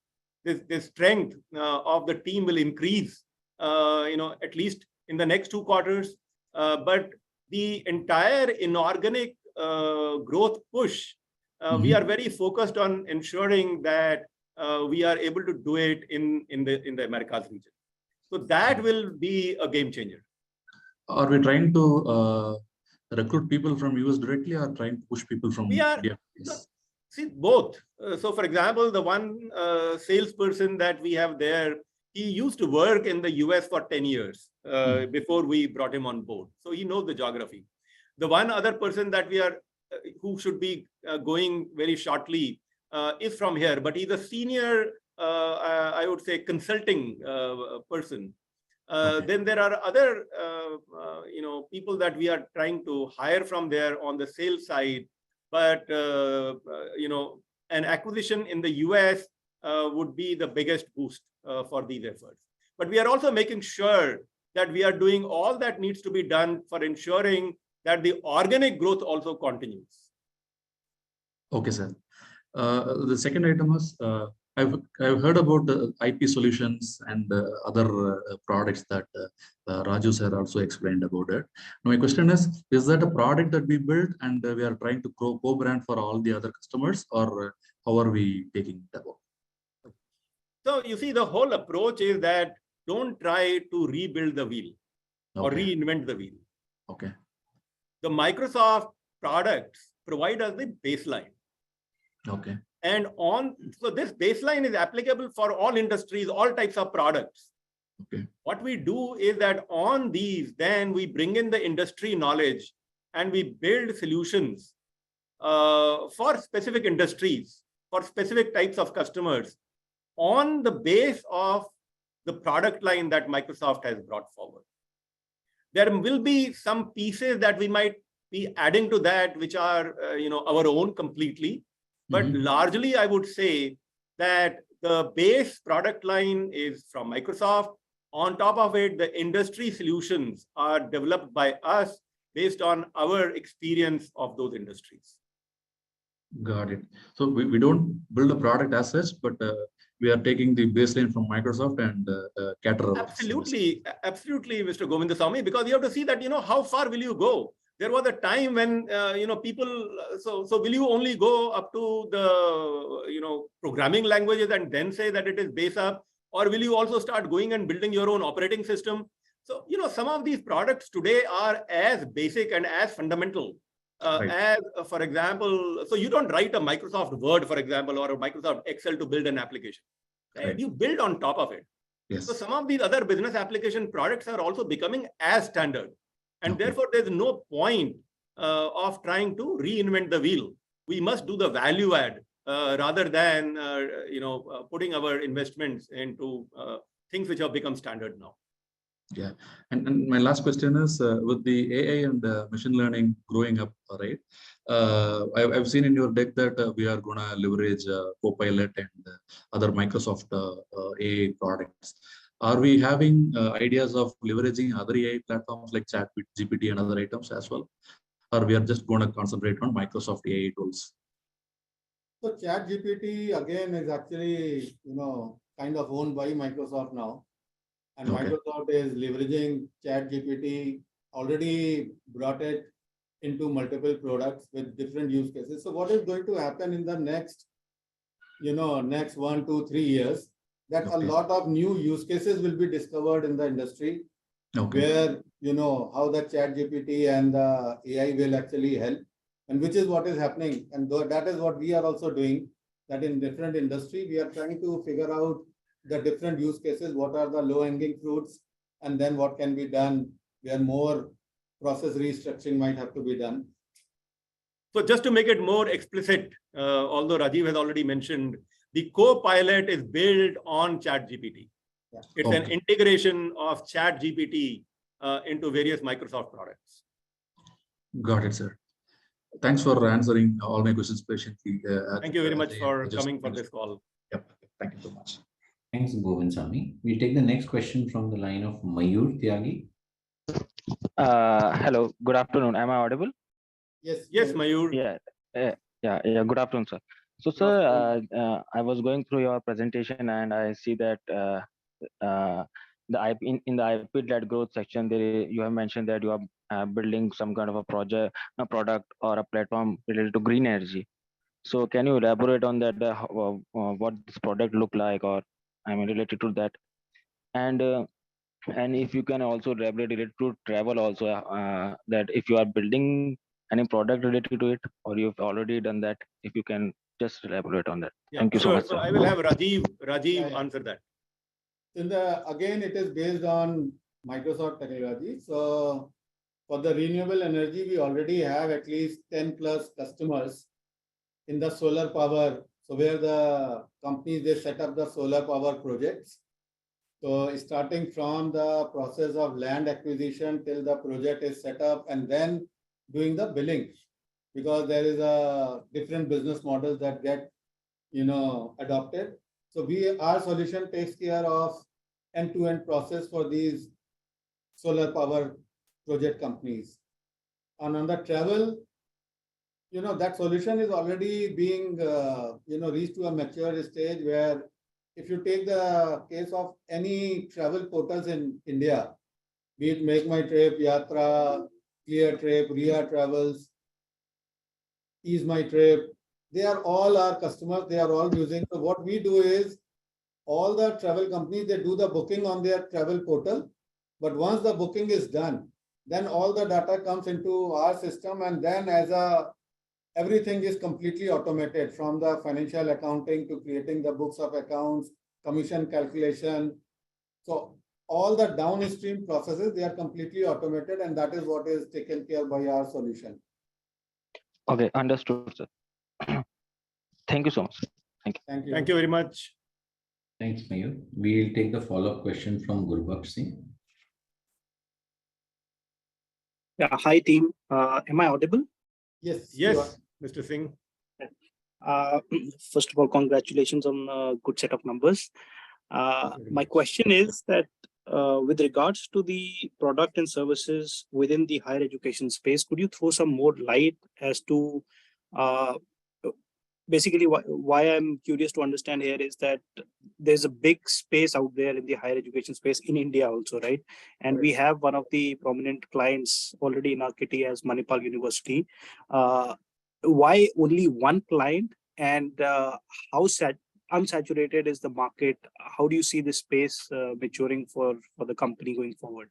strength of the team will increase, at least in the next 2 quarters. But the entire inorganic growth push, we are very focused on ensuring that we are able to do it in the Americas region. So that will be a game changer. Are we trying to recruit people from US directly, or trying to push people from India? See, both. So for example, the one salesperson that we have there, he used to work in the US for 10 years before we brought him on board. So he knows the geography. The one other person that we are, who should be going very shortly, is from here, but he's a senior, I would say, consulting person. Then there are other, people that we are trying to hire from there on the sales side. But, an acquisition in the US would be the biggest boost for these efforts. But we are also making sure that we are doing all that needs to be done for ensuring that the organic growth also continues. Okay, sir. The second item is I've heard about the IP solutions and other products that Raju sir also explained about it. Now my question is that a product that we build and we are trying to co-brand for all the other customers, or how are we taking it about? So you see, the whole approach is that don't try to rebuild the wheel or reinvent the wheel. Okay. The Microsoft products provide us the baseline. Okay. And so this baseline is applicable for all industries, all types of products. Okay. What we do is that on these, then we bring in the industry knowledge and we build solutions for specific industries, for specific types of customers on the base of the product line that Microsoft has brought forward. There will be some pieces that we might be adding to that, which are our own completely. But largely, I would say that the base product line is from Microsoft. On top of it, the industry solutions are developed by us based on our experience of those industries. Got it. So we don't build a product as such, but we are taking the baseline from Microsoft and cater. Absolutely, Mr. Govindasamy, because you have to see that, how far will you go? There was a time when, people, so will you only go up to the, programming languages and then say that it is base up, or will you also start going and building your own operating system? So, some of these products today are as basic and as fundamental as, for example, so you don't write a Microsoft Word, for example, or a Microsoft Excel to build an application, right? You build on top of it. Yes. So some of these other business application products are also becoming as standard. And therefore, there's no point of trying to reinvent the wheel. We must do the value add rather than putting our investments into things which have become standard now. Yeah, and my last question is with the AI and machine learning growing up, right? I've seen in your deck that we are going to leverage Copilot and other Microsoft AI products. Are we having ideas of leveraging other AI platforms like ChatGPT and other items as well? Or we are just going to concentrate on Microsoft AI tools? So ChatGPT again is actually, kind of owned by Microsoft now. And Microsoft is leveraging ChatGPT, already brought it into multiple products with different use cases. So what is going to happen in the next 1, 2, 3 years, that a lot of new use cases will be discovered in the industry where, how the ChatGPT and the AI will actually help, and which is what is happening. And that is what we are also doing, that in different industry, we are trying to figure out the different use cases, what are the low-hanging fruits, and then what can be done where more process restructuring might have to be done. So just to make it more explicit, although Rajiv has already mentioned, the Copilot is built on ChatGPT. Yeah. It's an integration of ChatGPT into various Microsoft products. Got it, sir. Thanks for answering all my questions patiently. Thank you very much for coming for this call. Yep. Thank you so much. Thanks, Govindasamy. We'll take the next question from the line of Mayur Tyagi. Hello, good afternoon. Am I audible? Yes, Mayur. Yeah. Good afternoon, sir. So, sir, I was going through your presentation and I see that the IP in the IP-led growth section, you have mentioned that you are building some kind of a project, a product, or a platform related to green energy. So, can you elaborate on that? What this product look like, or related to that, and if you can also elaborate related to travel also, that if you are building any product related to it, or you've already done that, if you can just elaborate on that. Yeah, thank you so much. So I will have Rajiv answer that. Again, it is based on Microsoft technology. So for the renewable energy, we already have at least 10 plus customers in the solar power. So where the companies, they set up the solar power projects. So starting from the process of land acquisition till the project is set up, and then doing the billing, because there is a different business models that get, adopted. So our solution takes care of end-to-end process for these solar power project companies. And on the travel, that solution is already being, reached to a mature stage where if you take the case of any travel portals in India, be it Make My Trip, Yatra, Clear Trip, Ria Travels, Ease My Trip, they are all our customers, they are all using. So what we do is all the travel companies, they do the booking on their travel portal. But once the booking is done, then all the data comes into our system, and then everything is completely automated, from the financial accounting to creating the books of accounts, commission calculation. So all the downstream processes, they are completely automated, and that is what is taken care by our solution. Okay, understood, sir. Thank you so much. Thank you. Thank you. Thank you very much. Thanks, Mayur. We'll take the follow-up question from Gurbaksh Singh. Yeah, hi team. Am I audible? Yes. you are. Yes, Mr. Singh. First of all, congratulations on a good set of numbers. My question is that with regards to the product and services within the higher education space, could you throw some more light as to basically why I'm curious to understand here is that there's a big space out there in the higher education space in India also, right? And we have one of the prominent clients already in our kitty as Manipal University. Why only one client, and how unsaturated is the market? How do you see this space maturing for the company going forward?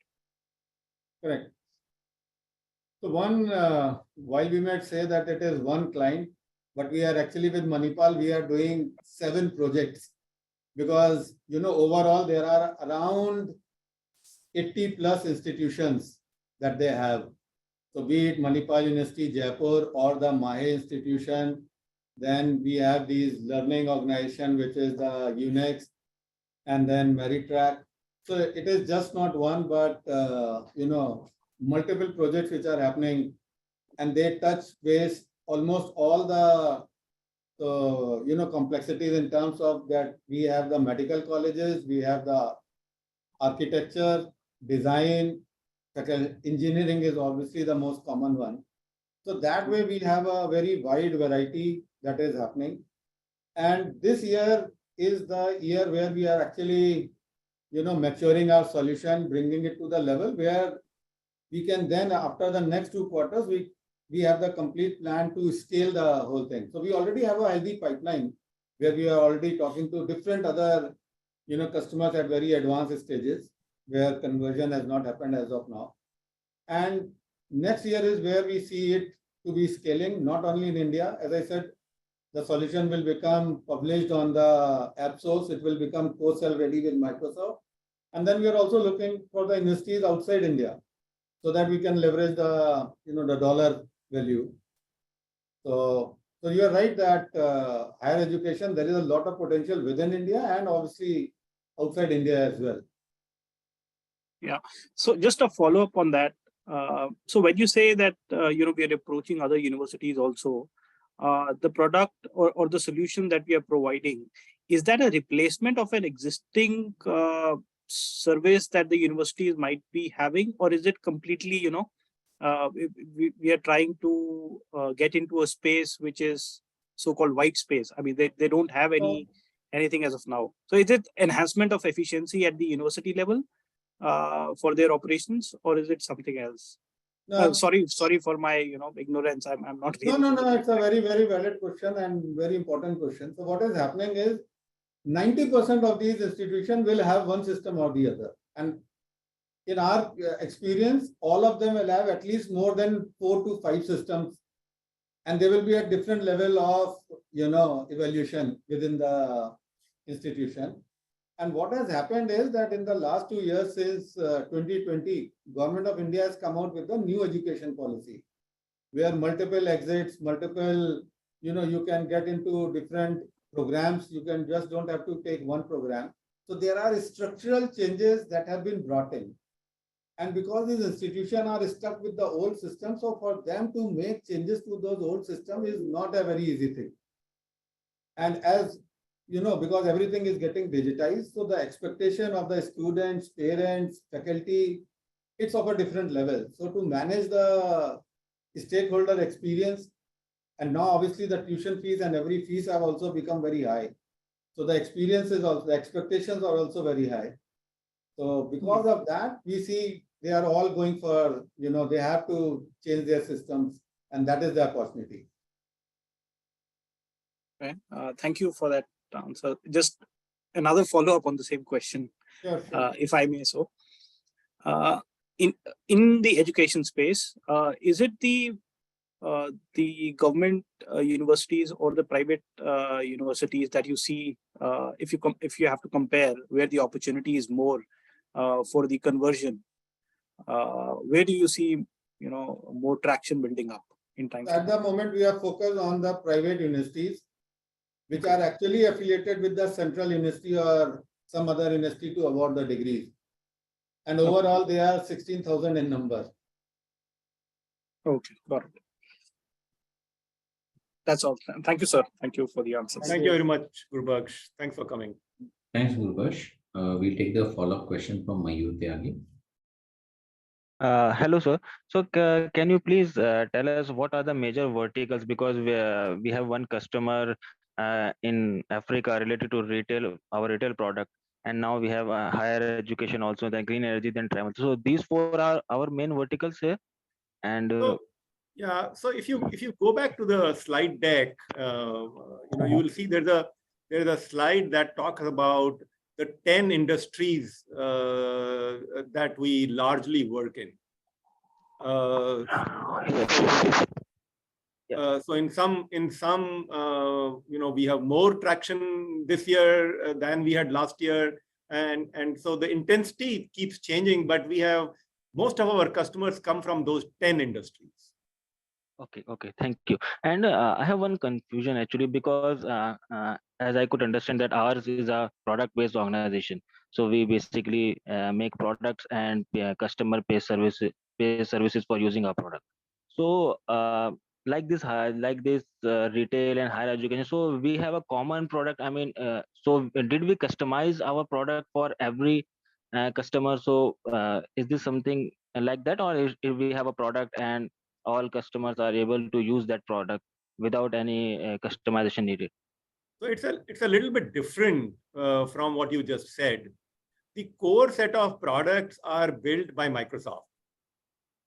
Correct. So one, while we might say that it is one client, but we are actually with Manipal, we are doing 7 projects, because, overall there are around 80 plus institutions that they have. So be it Manipal University, Jaipur, or the Mahe institution, then we have these learning organization, which is the UNEX, and then Meritrack. So it is just not one, but, multiple projects which are happening, and they touch base almost all the complexities in terms of that. We have the medical colleges, we have the architecture, design, engineering is obviously the most common one. So that way we have a very wide variety that is happening. And this year is the year where we are actually, maturing our solution, bringing it to the level where we can then, after the next 2 quarters, we have the complete plan to scale the whole thing. So we already have a healthy pipeline where we are already talking to different other, customers at very advanced stages where conversion has not happened as of now. And next year is where we see it to be scaling, not only in India. As I said, the solution will become published on the app source. It will become co-sell ready with Microsoft. And then we are also looking for the industries outside India, so that we can leverage the, the dollar value. So you are right that higher education, there is a lot of potential within India and obviously outside India as well. Yeah. So just a follow-up on that. So when you say that, we are approaching other universities also, the product or the solution that we are providing, is that a replacement of an existing service that the universities might be having, or is it completely, we are trying to get into a space which is so-called white space? I mean, they don't have anything as of now. So is it enhancement of efficiency at the university level for their operations, or is it something else? No, sorry for my ignorance. I'm not really. No. It's a very, very valid question and very important question. So what is happening is 90% of these institutions will have one system or the other. And in our experience, all of them will have at least more than 4 to 5 systems, and they will be at different level of, evaluation within the institution. And what has happened is that in the last 2 years, since 2020, Government of India has come out with a new education policy, where multiple exits, multiple, you can get into different programs. You can just don't have to take one program. So there are structural changes that have been brought in. And because these institutions are stuck with the old system, so for them to make changes to those old systems is not a very easy thing. And as because everything is getting digitized, so the expectation of the students, parents, faculty, it's of a different level. So to manage the stakeholder experience, And now obviously the tuition fees and every fees have also become very high. So the experiences also, the expectations are also very high. So because of that, we see they are all going for, they have to change their systems, and that is the opportunity. Okay. Thank you for that answer. Just another follow-up on the same question, Sure. if I may so. In the education space, is it the government universities or the private universities that you see, if you have to compare, where the opportunity is more for the conversion? Where do you see more traction building up in time? At the moment, we are focused on the private universities, which are actually affiliated with the central university or some other university to award the degrees. And overall, they are 16,000 in number. Okay, got it. That's all. Thank you, sir. Thank you for the answers. Thank you very much, Gurbaksh. Thanks for coming. Thanks, Gurbash. We'll take the follow-up question from Mayur Tyagi. Hello, sir. So can you please tell us what are the major verticals? Because we have one customer in Africa related to retail, our retail product, and now we have higher education also, then green energy, then travel. So these four are our main verticals here. And yeah, so if you go back to the slide deck, you will see there's a slide that talks about the 10 industries that we largely work in. So in some we have more traction this year than we had last year, and so the intensity keeps changing, but we have most of our customers come from those 10 industries. Okay, thank you. And I have one confusion actually, because as I could understand that ours is a product-based organization. So we basically make products and customer pays services for using our product. So like this retail and higher education, so we have a common product. I mean, so did we customize our product for every customer? So is this something like that, or if we have a product and all customers are able to use that product without any customization needed? So it's a little bit different from what you just said. The core set of products are built by Microsoft,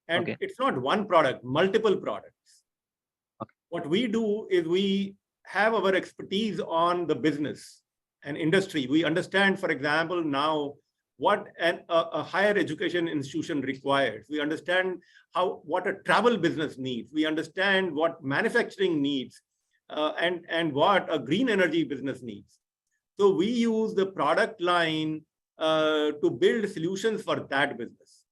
and it's not one product, multiple products. What we do is we have our expertise on the business and industry. We understand, for example, now what a higher education institution requires. We understand what a travel business needs. We understand what manufacturing needs, and what a green energy business needs. So we use the product line to build solutions for that business.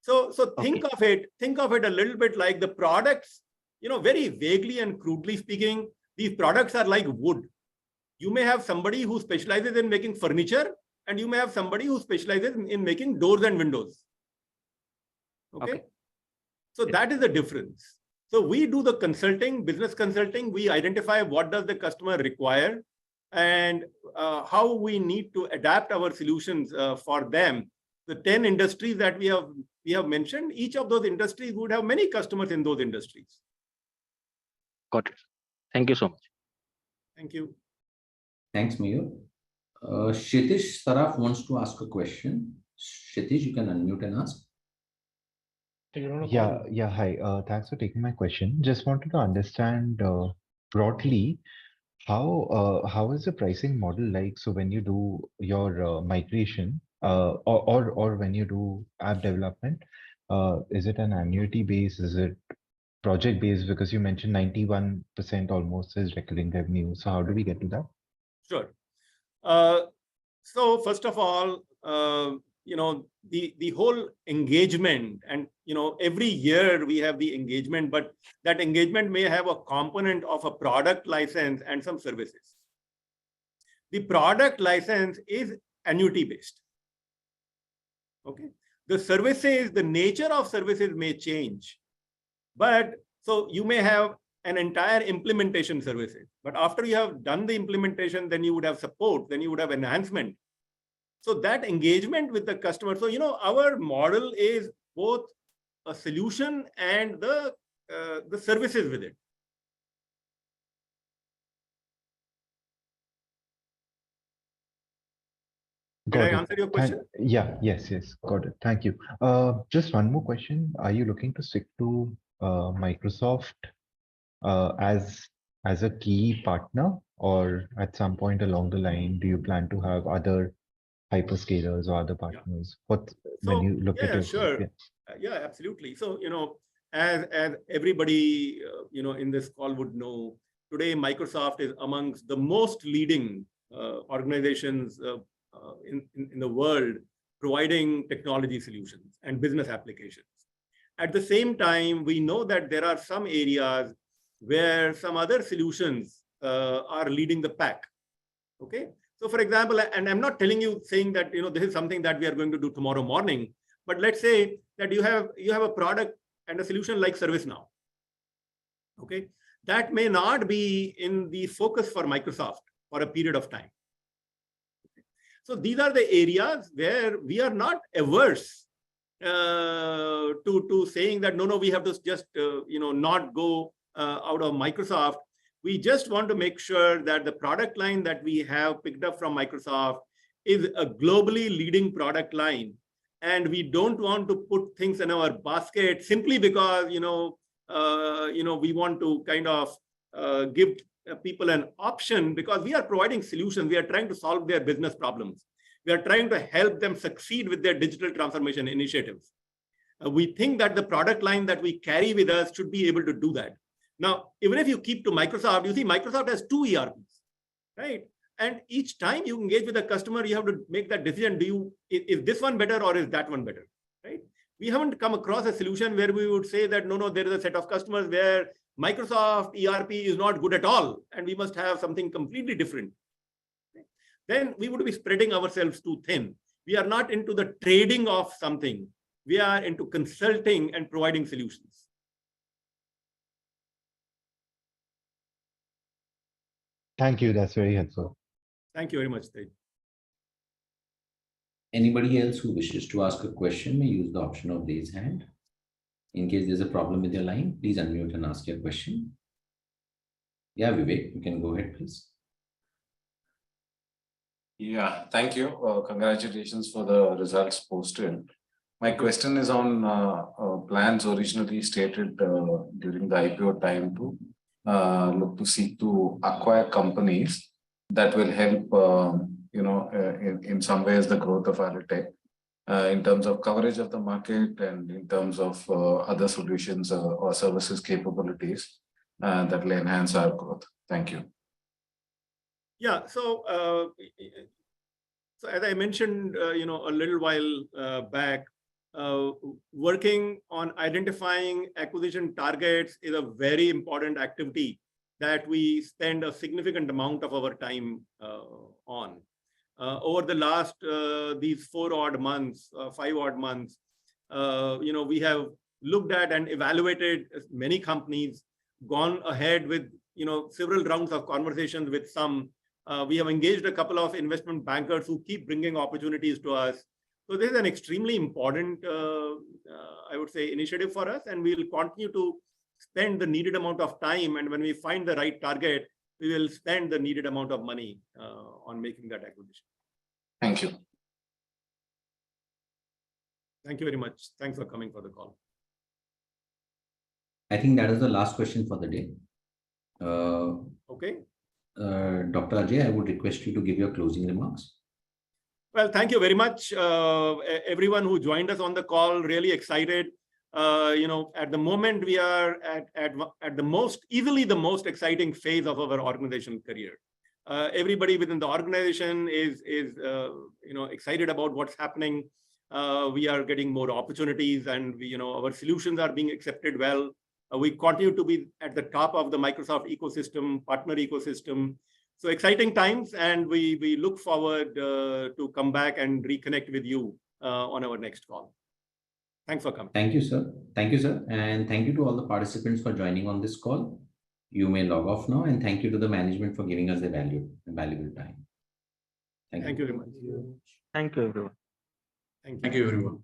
So think of it a little bit like the products, very vaguely and crudely speaking, these products are like wood. You may have somebody who specializes in making furniture, and you may have somebody who specializes in making doors and windows. Okay. So that is the difference. So we do the consulting, business consulting. We identify what does the customer require and how we need to adapt our solutions for them. The 10 industries that we have mentioned, each of those industries would have many customers in those industries. Got it. Thank you so much. Thank you. Thanks, Mayur. Kshitish Saraf wants to ask a question. Kshitish, you can unmute and ask. Yeah, hi. Thanks for taking my question. Just wanted to understand broadly how is the pricing model like? So when you do your migration or when you do app development, is it an annuity base? Is it project based? Because you mentioned 91% almost is recurring revenue. So how do we get to that? Sure. So first of all, the whole engagement, and every year we have the engagement, but that engagement may have a component of a product license and some services. The product license is annuity based. Okay. The services, the nature of services may change, but so you may have an entire implementation services, but after you have done the implementation, then you would have support, then you would have enhancement. So that engagement with the customer. So, our model is both a solution and the services with it. Did I Got it. answer your question? Yes, got it. Thank you. Just one more question. Are you looking to stick to Microsoft as a key partner, or at some point along the line, do you plan to have other hyperscalers or other partners? What when So you look at yeah, your sure. yeah. Yeah, absolutely. So, as everybody, in this call would know, today Microsoft is amongst the most leading organizations in the world providing technology solutions and business applications. At the same time, we know that there are some areas where some other solutions are leading the pack. Okay. So for example, and I'm not telling you saying that, this is something that we are going to do tomorrow morning, but let's say that you have a product and a solution like ServiceNow. Okay. That may not be in the focus for Microsoft for a period of time. So these are the areas where we are not averse to saying that, no, we have to just, not go out of Microsoft. We just want to make sure that the product line that we have picked up from Microsoft is a globally leading product line. And we don't want to put things in our basket simply because, we want to kind of give people an option, because we are providing solutions. We are trying to solve their business problems. We are trying to help them succeed with their digital transformation initiatives. We think that the product line that we carry with us should be able to do that. Now, even if you keep to Microsoft, you see Microsoft has 2 ERPs, right? And each time you engage with a customer, you have to make that decision. Is this one better or is that one better, right? We haven't come across a solution where we would say that, no, there is a set of customers where Microsoft ERP is not good at all, and we must have something completely different. Then we would be spreading ourselves too thin. We are not into the trading of something. We are into consulting and providing solutions. Thank you. That's very helpful. Thank you very much, Tej. Anybody else who wishes to ask a question may use the option of raise hand. In case there's a problem with your line, please unmute and ask your question. Yeah, Vivek, you can go ahead, please. Yeah, thank you. Congratulations for the results posted. My question is on plans originally stated during the IPO time to look to seek to acquire companies that will help, in some ways the growth of Alletec in terms of coverage of the market and in terms of other solutions or services capabilities that will enhance our growth. Thank you. Yeah, so as I mentioned, a little while back, working on identifying acquisition targets is a very important activity that we spend a significant amount of our time on. Over the last these 5 odd months, we have looked at and evaluated many companies, gone ahead with several rounds of conversations with some. We have engaged a couple of investment bankers who keep bringing opportunities to us. So this is an extremely important, I would say, initiative for us, and we will continue to spend the needed amount of time. And when we find the right target, we will spend the needed amount of money on making that acquisition. Thank you. Thank you very much. Thanks for coming for the call. I think that is the last question for the day. Okay. Dr. Ajay, I would request you to give your closing remarks. Well, thank you very much, everyone who joined us on the call. Really excited. At the moment we are at the most exciting phase of our organizational career. Everybody within the organization is excited about what's happening. We are getting more opportunities, and our solutions are being accepted well. We continue to be at the top of the Microsoft ecosystem, partner ecosystem. So exciting times, and we look forward to come back and reconnect with you on our next call. Thanks for coming. Thank you, sir. Thank you, sir. And thank you to all the participants for joining on this call. You may log off now, and thank you to the management for giving us the valuable time. Thank you very much. Thank you, everyone. Thank you. Thank you, everyone.